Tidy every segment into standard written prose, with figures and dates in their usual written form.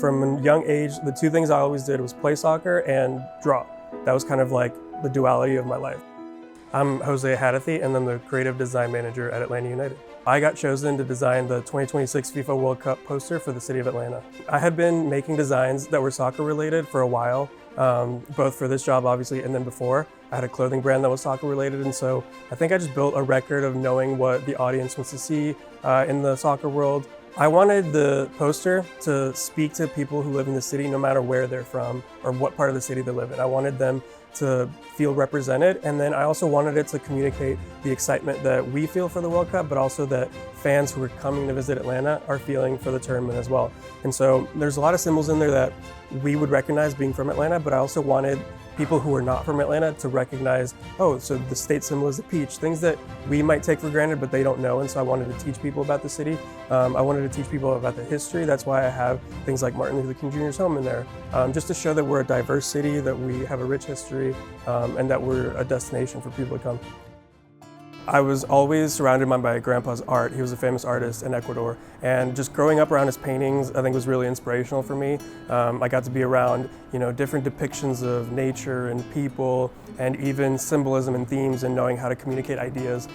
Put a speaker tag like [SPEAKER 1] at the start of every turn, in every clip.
[SPEAKER 1] from a young age, the two things I always did was play soccer and draw. That was kind of like the duality of my life. I'm Jose Hadathy, and I'm the creative design manager at Atlanta United. I got chosen to design the 2026 FIFA World Cup poster for the city of Atlanta. I had been making designs that were soccer related for a while, both for this job obviously, and then before. I had a clothing brand that was soccer related, and so I think I just built a record of knowing what the audience wants to see in the soccer world. I wanted the poster to speak to people who live in the city no matter where they're from or what part of the city they live in. I wanted them to feel represented, and then I also wanted it to communicate the excitement that we feel for the World Cup, but also that fans who are coming to visit Atlanta are feeling for the tournament as well. And so there's a lot of symbols in there that we would recognize being from Atlanta, but I also wanted people who are not from Atlanta to recognize, oh, so the state symbol is the peach, things that we might take for granted but they don't know, and so I wanted to teach people about the city. I wanted to teach people about the history. That's why I have things like Martin Luther King Jr.'s home in there, just to show that we're a diverse city, that we have a rich history, and that we're a destination for people to come. I was always surrounded by my grandpa's art. He was a famous artist in Ecuador, and just growing up around his paintings I think was really inspirational for me. I got to be around different depictions of nature and people, and even symbolism and themes, and knowing how to communicate ideas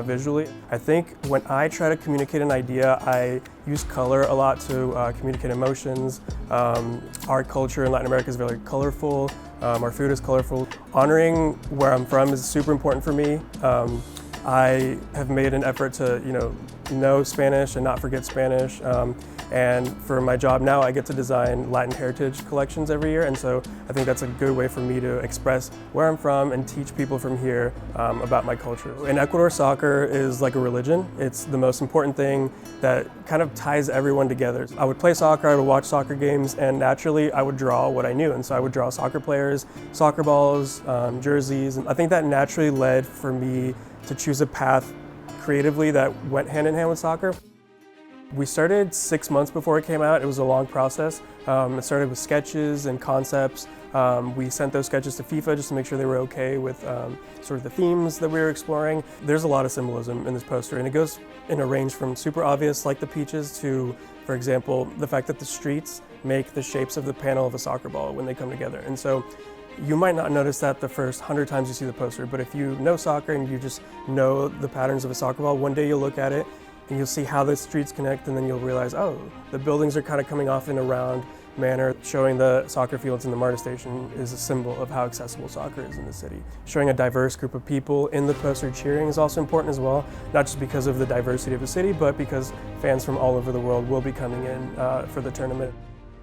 [SPEAKER 1] visually. I think when I try to communicate an idea, I use color a lot to communicate emotions. Our culture in Latin America is very colorful. Our food is colorful. Honoring where I'm from is super important for me. I have made an effort to, know Spanish and not forget Spanish. And for my job now, I get to design Latin heritage collections every year, and so I think that's a good way for me to express where I'm from and teach people from here about my culture. In Ecuador, soccer is like a religion. It's the most important thing that kind of ties everyone together. I would play soccer, I would watch soccer games, and naturally I would draw what I knew. And so I would draw soccer players, soccer balls, jerseys. And I think that naturally led for me to choose a path creatively that went hand in hand with soccer. We started 6 months before it came out. It was a long process. It started with sketches and concepts. We sent those sketches to FIFA just to make sure they were okay with sort of the themes that we were exploring. There's a lot of symbolism in this poster, and it goes in a range from super obvious like the peaches to, for example, the fact that the streets make the shapes of the panel of a soccer ball when they come together. And so you might not notice that the first 100 times you see the poster, but if you know soccer and you just know the patterns of a soccer ball, one day you'll look at it and you'll see how the streets connect, and then you'll realize, oh, the buildings are kind of coming off in a round manner. Showing the soccer fields in the MARTA station is a symbol of how accessible soccer is in the city. Showing a diverse group of people in the poster cheering is also important as well, not just because of the diversity of the city, but because fans from all over the world will be coming in for the tournament.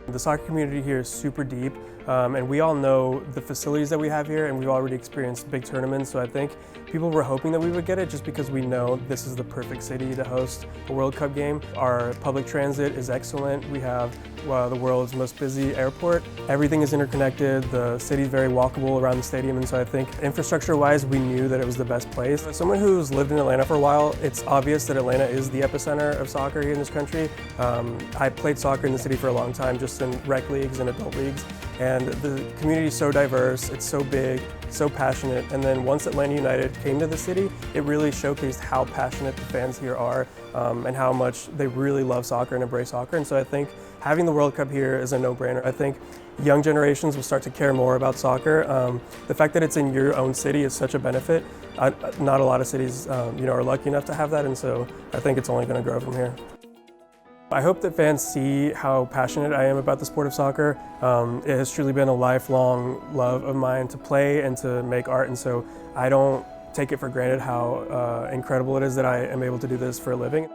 [SPEAKER 1] The soccer community here is super deep, and we all know the facilities that we have here, and we've already experienced big tournaments, so I think people were hoping that we would get it just because we know this is the perfect city to host a World Cup game. Our public transit is excellent. We have the world's most busy airport. Everything is interconnected. The city's very walkable around the stadium, and so I think infrastructure-wise, we knew that it was the best place. As someone who's lived in Atlanta for a while, it's obvious that Atlanta is the epicenter of soccer here in this country. I played soccer in the city for a long time, just in rec leagues and adult leagues, and the community is so diverse, it's so big, so passionate, and then once Atlanta United came to the city, it really showcased how passionate the fans here are and how much they really love soccer and embrace soccer. And so I think having the World Cup here is a no-brainer. I think young generations will start to care more about soccer. The fact that it's in your own city is such a benefit. Not a lot of cities are lucky enough to have that, and so I think it's only going to grow from here. I hope that fans see how passionate I am about the sport of soccer. It has truly been a lifelong love of mine to play and to make art, and so I don't take it for granted how incredible it is that I am able to do this for a living.